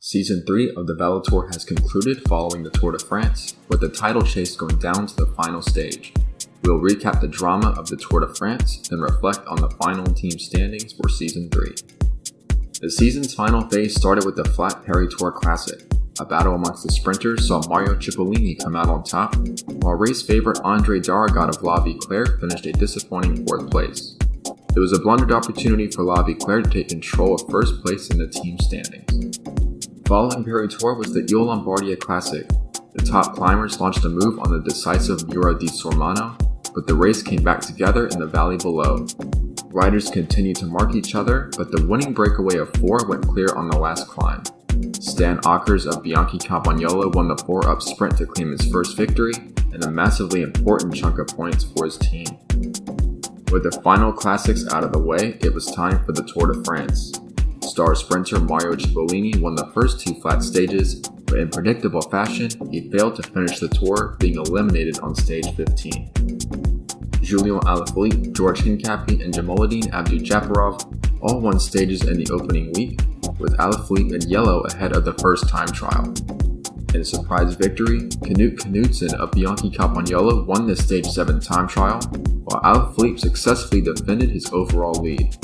Season 3 of the VeloTour has concluded following the Tour de France, with the title chase going down to the final stage. We'll recap the drama of the Tour de France, then reflect on the final team standings for Season 3. The season's final phase started with the flat Paris Tour Classic. A battle amongst the sprinters saw Mario Cipollini come out on top, while race favorite Andre Darrigat of La Vie Claire finished a disappointing 4th place. It was a blundered opportunity for La Vie Claire to take control of first place in the team standings. Following Paris Tour was the Ile Lombardia Classic. The top climbers launched a move on the decisive Mura di Sormano, but the race came back together in the valley below. Riders continued to mark each other, but the winning breakaway of 4 went clear on the last climb. Stan Åkers of Bianchi Campagnolo won the 4-up sprint to claim his first victory and a massively important chunk of points for his team. With the final classics out of the way, it was time for the Tour de France. Star sprinter Mario Cipollini won the first 2 flat stages, but in predictable fashion, he failed to finish the Tour, being eliminated on stage 15. Julian Alaphilippe, George Hincapie, and Jamaleddine Abdou-Japarov all won stages in the opening week, with Alaphilippe in yellow ahead of the first time trial. In a surprise victory, Knut Knudsen of Bianchi Campagnolo won the stage 7 time trial, while Alaphilippe successfully defended his overall lead.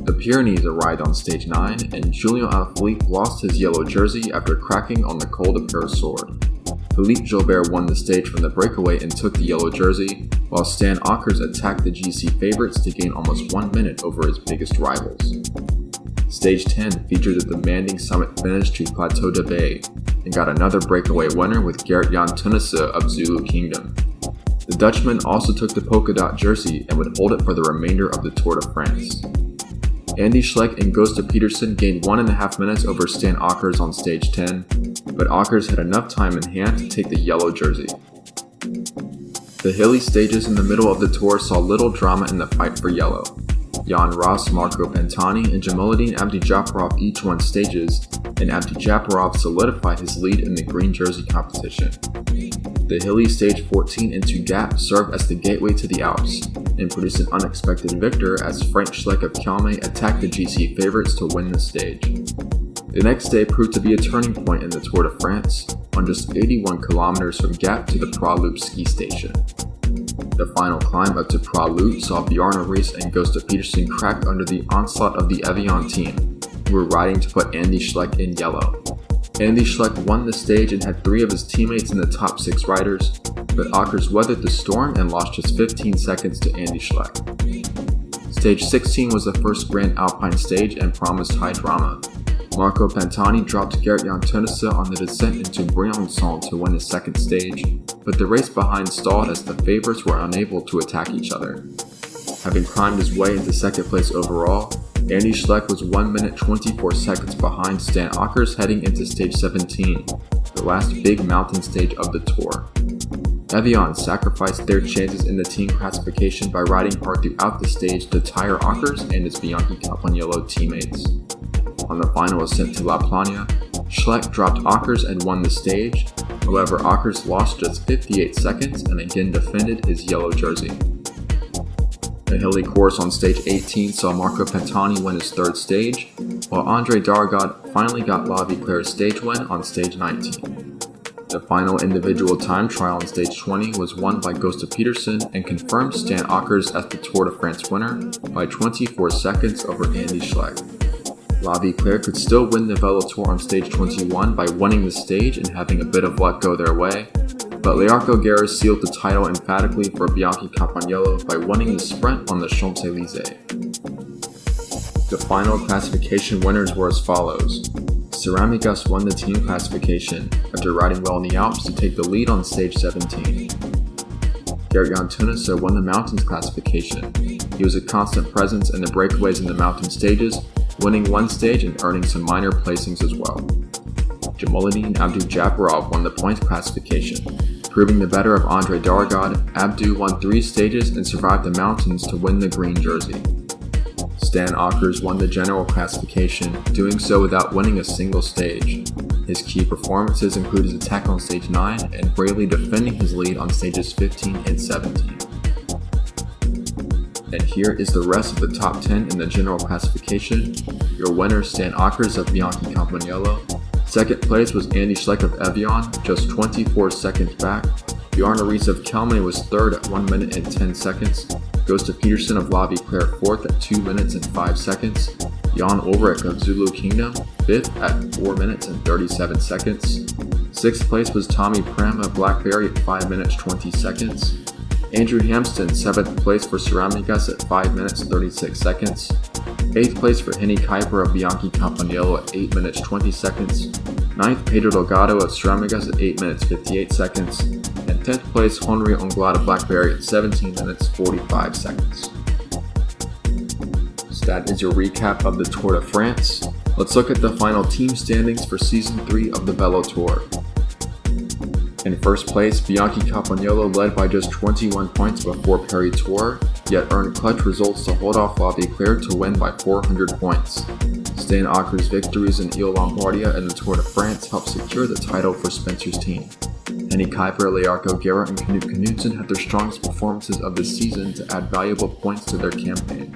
The Pyrenees arrived on stage 9, and Julian Alaphilippe lost his yellow jersey after cracking on the Col de Peyresourde. Philippe Gilbert won the stage from the breakaway and took the yellow jersey, while Stan Åkers attacked the GC favorites to gain almost 1 minute over his biggest rivals. Stage 10 featured a demanding summit finish to Plateau de Bay, and got another breakaway winner with Gerrit-Jan Teunissen of Zulu Kingdom. The Dutchman also took the polka dot jersey and would hold it for the remainder of the Tour de France. Andy Schleck and Gösta Petersen gained 1.5 minutes over Stan Åkers on stage 10, but Åkers had enough time in hand to take the yellow jersey. The hilly stages in the middle of the Tour saw little drama in the fight for yellow. Jan Ross, Marco Pantani, and Jamaleddine Abdou-Japarov each won stages, and Abdou-Japarov solidified his lead in the green jersey competition. The hilly stage 14 into Gap served as the gateway to the Alps, and produced an unexpected victor as Frank Schleck of Kelme attacked the GC favorites to win the stage. The next day proved to be a turning point in the Tour de France, on just 81 kilometers from Gap to the Praloops ski station. The final climb up to Praloops saw Bjarne Riis and Gösta Petersen crack under the onslaught of the Evian team, who were riding to put Andy Schleck in yellow. Andy Schleck won the stage and had 3 of his teammates in the top 6 riders, but Åkers weathered the storm and lost just 15 seconds to Andy Schleck. Stage 16 was the first Grand Alpine stage and promised high drama. Marco Pantani dropped Gerrit-Jan Teunissen on the descent into Briançon to win his second stage, but the race behind stalled as the favorites were unable to attack each other. Having climbed his way into second place overall, Andy Schleck was 1 minute 24 seconds behind Stan Åkers heading into stage 17, the last big mountain stage of the Tour. Evian sacrificed their chances in the team classification by riding hard throughout the stage to tire Åkers and his Bianchi Campagnolo teammates. On the final ascent to La Plana, Schleck dropped Åkers and won the stage. However, Åkers lost just 58 seconds and again defended his yellow jersey. The hilly course on stage 18 saw Marco Pantani win his 3rd stage, while Andre Darrigat finally got La Vie Claire's stage win on stage 19. The final individual time trial on stage 20 was won by Gösta Petersen and confirmed Stan Åkers as the Tour de France winner by 24 seconds over Andy Schleck. La Vie Claire could still win the VeloTour on stage 21 by winning the stage and having a bit of luck go their way, but Learco Guerra sealed the title emphatically for Bianchi Campagnolo by winning the sprint on the Champs-Élysées. The final classification winners were as follows. Ceramigas won the team classification after riding well in the Alps to take the lead on stage 17. Gerrit-Jan Teunissen won the mountains classification. He was a constant presence in the breakaways in the mountain stages, winning 1 stage and earning some minor placings as well. Jamaleddine Abdou-Japarov won the points classification. Proving the better of Andre Darrigat, Abdou won 3 stages and survived the mountains to win the green jersey. Stan Åkers won the general classification, doing so without winning a single stage. His key performances include his attack on stage 9 and bravely defending his lead on stages 15 and 17. And here is the rest of the top 10 in the general classification. Your winner Stan Åkers of Bianchi Campagnolo, Second place was Andy Schleck of Evian, just 24 seconds back. Bjarne Riis of Kelme was third at 1 minute and 10 seconds. Gustaf Petersen of La Vie Claire fourth at 2 minutes and 5 seconds. Jan Ulrich of Zulu Kingdom fifth at 4 minutes and 37 seconds. Sixth place was Tommy Prem of Blackberry at 5 minutes 20 seconds. Andrew Hamston, 7th place for Ceramigas at 5 minutes 36 seconds. 8th place for Henny Kuiper of Bianchi Campagnolo at 8 minutes 20 seconds. 9th Pedro Delgado of Ceramigas at 8 minutes 58 seconds. And 10th place Henri Onglade of Blackberry at 17 minutes 45 seconds. So that is your recap of the Tour de France. Let's look at the final team standings for Season 3 of the VeloTour. In first place, Bianchi Campagnolo led by just 21 points before Paris-Tours, yet earned clutch results to hold off La Vie Claire to win by 400 points. Stan Åker's victories in Ile Lombardia and the Tour de France helped secure the title for Spencer's team. Henny Kuiper, Learco Guerra, and Knut Knudsen had their strongest performances of the season to add valuable points to their campaign.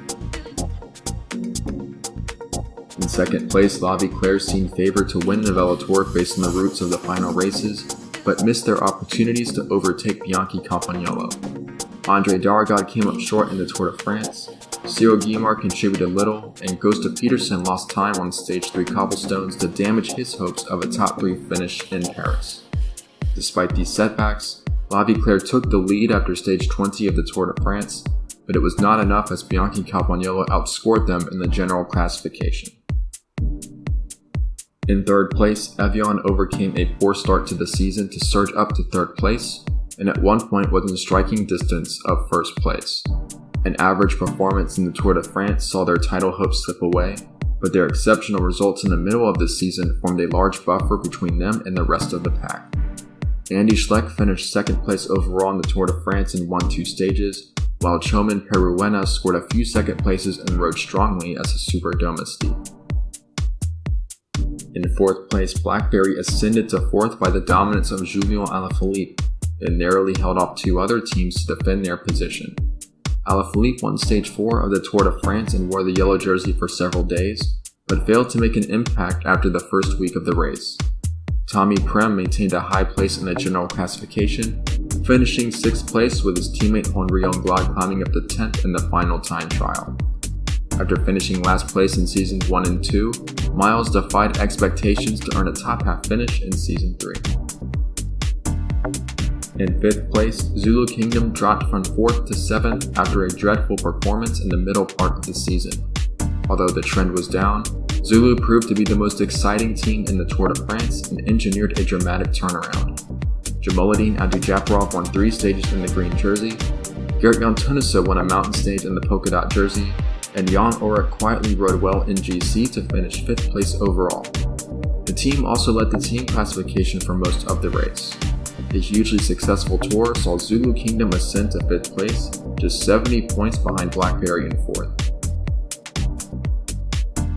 In second place, La Vie Claire seemed favored to win the VeloTour based on the routes of the final races, but missed their opportunities to overtake Bianchi Campagnolo. Andre Darrigade came up short in the Tour de France, Cyril Guimard contributed little, and Gustaf Petersen lost time on Stage 3 cobblestones to damage his hopes of a top 3 finish in Paris. Despite these setbacks, La Vie Claire took the lead after Stage 20 of the Tour de France, but it was not enough as Bianchi Campagnolo outscored them in the general classification. In third place, Evian overcame a poor start to the season to surge up to third place, and at one point was in striking distance of first place. An average performance in the Tour de France saw their title hopes slip away, but their exceptional results in the middle of the season formed a large buffer between them and the rest of the pack. Andy Schleck finished second place overall in the Tour de France and won 2 stages, while Chomin Peruena scored a few second places and rode strongly as a Super Domestique. In fourth place, Blackberry ascended to fourth by the dominance of Julian Alaphilippe and narrowly held off 2 other teams to defend their position. Alaphilippe won Stage 4 of the Tour de France and wore the yellow jersey for several days, but failed to make an impact after the first week of the race. Tommy Prem maintained a high place in the general classification, finishing 6th place with his teammate Henri Onglade climbing up to 10th in the final time trial. After finishing last place in Seasons 1 and 2, Miles defied expectations to earn a top half finish in Season 3. In 5th place, Zulu Kingdom dropped from 4th to 7th after a dreadful performance in the middle part of the season. Although the trend was down, Zulu proved to be the most exciting team in the Tour de France and engineered a dramatic turnaround. Jamaluddin Abdujaparov won 3 stages in the green jersey, Gerrit Jan Teunissen won a mountain stage in the polka dot jersey, and Jan Ulrich quietly rode well in GC to finish 5th place overall. The team also led the team classification for most of the race. The hugely successful tour saw Zulu Kingdom ascend to 5th place, just 70 points behind Blackberry in 4th.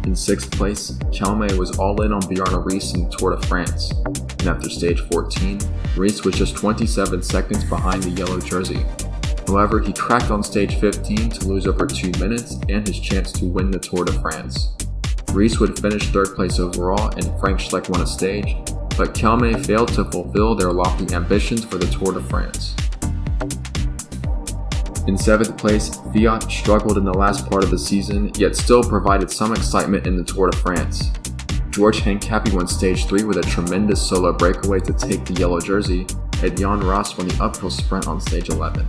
In 6th place, Kelme was all in on Bjarne Riis in the Tour de France, and after Stage 14, Riis was just 27 seconds behind the yellow jersey. However, he cracked on Stage 15 to lose over 2 minutes and his chance to win the Tour de France. Riis would finish 3rd place overall and Frank Schleck won a stage, but Kelme failed to fulfill their lofty ambitions for the Tour de France. In 7th place, Fiat struggled in the last part of the season, yet still provided some excitement in the Tour de France. George Hincapie won Stage 3 with a tremendous solo breakaway to take the yellow jersey, and Jan Ross won the uphill sprint on Stage 11.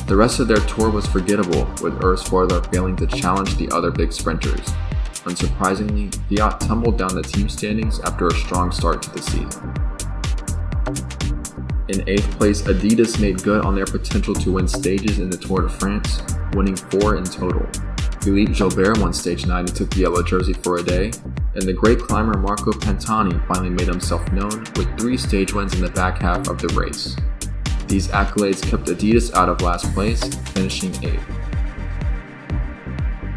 The rest of their tour was forgettable, with Urs Sforza failing to challenge the other big sprinters. Unsurprisingly, Fiat tumbled down the team standings after a strong start to the season. In 8th place, Adidas made good on their potential to win stages in the Tour de France, winning 4 in total. Philippe Gilbert won Stage 9 and took the yellow jersey for a day, and the great climber Marco Pantani finally made himself known with 3 stage wins in the back half of the race. These accolades kept Adidas out of last place, finishing 8th.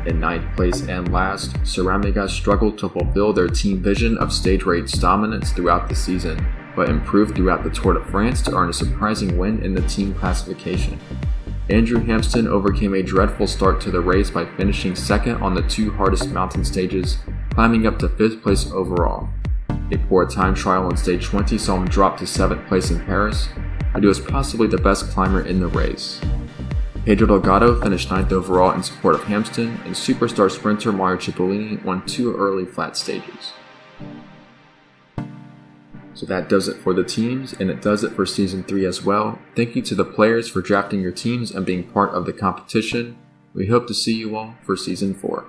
In 9th place and last, Ceramigas struggled to fulfill their team vision of stage race dominance throughout the season, but improved throughout the Tour de France to earn a surprising win in the team classification. Andrew Hamston overcame a dreadful start to the race by finishing 2nd on the 2 hardest mountain stages, climbing up to 5th place overall. A poor time trial on stage 20 saw him drop to 7th place in Paris, but he was possibly the best climber in the race. Pedro Delgado finished 9th overall in support of Hamston, and superstar sprinter Mario Cipollini won 2 early flat stages. So that does it for the teams, and it does it for Season 3 as well. Thank you to the players for drafting your teams and being part of the competition. We hope to see you all for Season 4.